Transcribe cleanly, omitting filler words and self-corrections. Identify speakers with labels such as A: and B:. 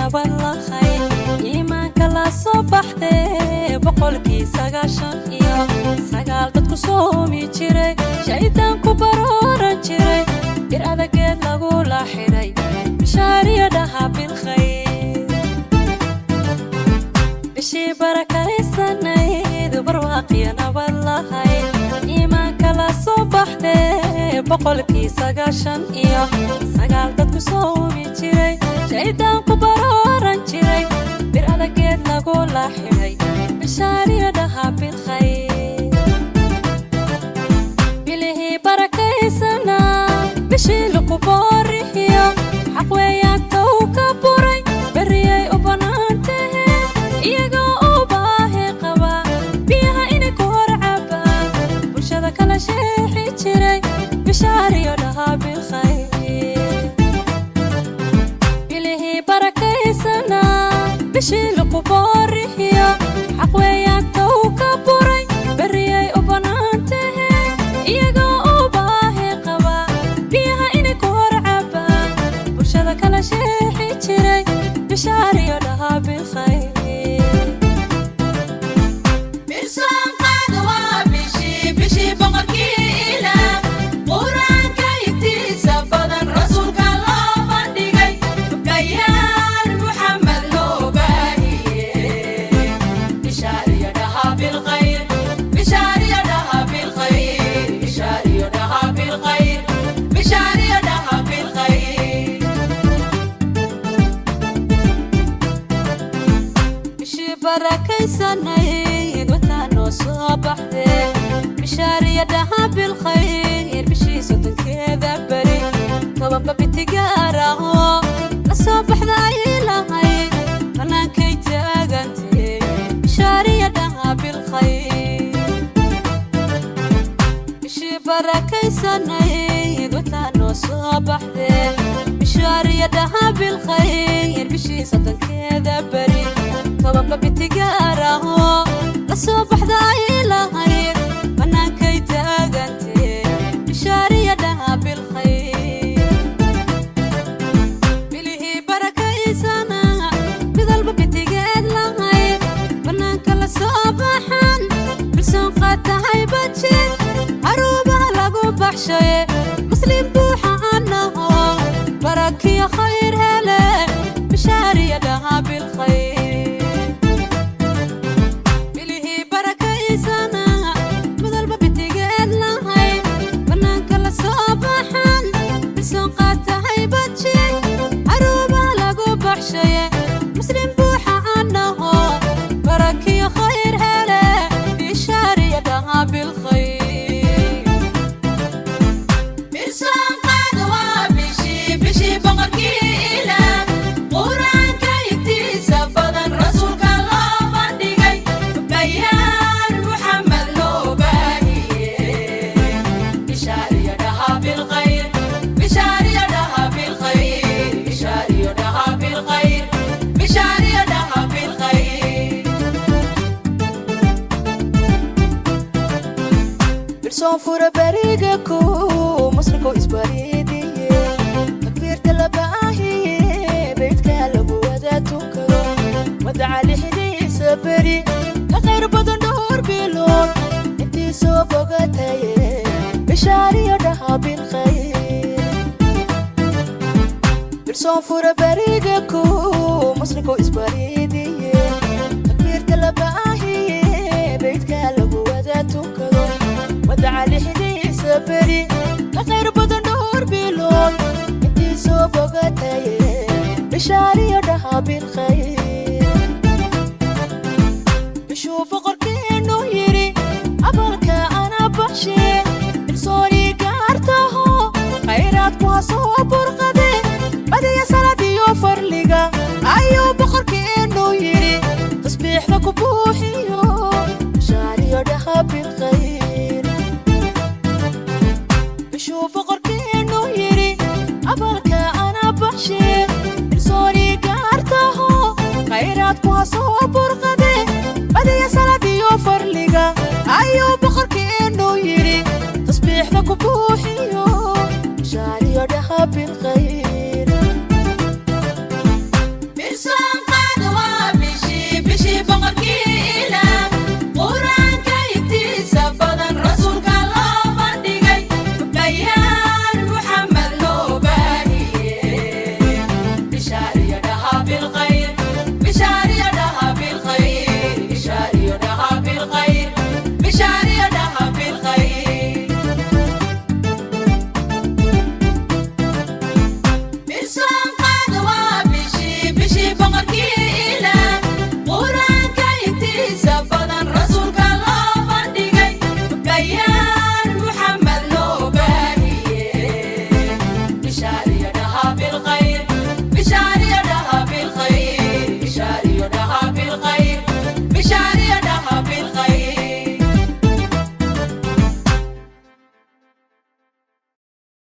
A: nabad lahayn iimaanka la soo baxday boqolkii sagaashan iyo sagaal dadku soomi jiray shaydaanku barooran jiray bir adageed lagu la xiray bishaariyadaha bilkhayr bishii barakaysanaydu barwaaqiya nabad lahayn iimaanka la soo baxday boqolkii sagaashan iyo sagaal dadku soomi jiray shaydaanku barooran jiray bir adageed lagu la xiray bishaariyadaha bilkhayr bilihii barakaysana bishii lagu boorihiyo xaq weeyaan tow ka buray beriyay u bannaantahe iyagoo u baahi qaba biyaha inay ku hor cabaan bulshada kala sheexi jiray bishaariyadaha bilkhayr bilihii barakaysana bishii lagu boorihiyo xaq weeyaan tow ka buray beriyay u bannaantahe iyagoo u baahi qaba biyaha inay ku hor cabaan bulshada kala sheexi jiray bishaariyadaha bilkhayr barakaysanay wataano soo baxday bishaariyadaha bilkhayr bishii soddonkeeda beri tobanba bitigaaraho la soo baxday lahayd bannaankay taagantay bishaariyadaha bilkhayr bishii barakaysanay wataano soo baxday bishaariyadaha bilkhayr bishii soddonkeeda beri tobanba bitigaaraho la soo baxday lahayd bannaankay taagantay bishaariyadaha bilkhayr bilihii barakaysana midalba bitigeed lahayd bannaanka la soo baxan bilsoon qaatahay bajin caruubaha lagu baxshaye muslim buuxa annaho barakiyo khayr hele bishaariyadaha bilkhayr صنفور بريقكو مصركو إسباريدي تكبير تلباهي بيتك لبو وداتوك ودعا لحدي سبري لغير بدن دور بلون انتي سوبوغتاي بشاريدها بالخير صنفور بريقكو مصركو إسباريدي تكبير تلباهي بيتك لبو وداتوك ودعا لحدي سبري لغير بدن دور بلون انتي سوبوغتاي بشاريدها بالخير بشو بقركي انو يري عبالك انا بحشي انسوني كارتاهو خيرات كواسو برغدي بدي سلدي يوفر لغا ايو بقركي انو يري تصبيح لكو بوحيو بشاريدها بالخير شو بقركي انو يري عبالك انا بحشي انسوني كارتاهو خيرات كواسو برغدي بدي سلدي يوفر لغا ايو بقركي انو يري تصبيح لكو بوحي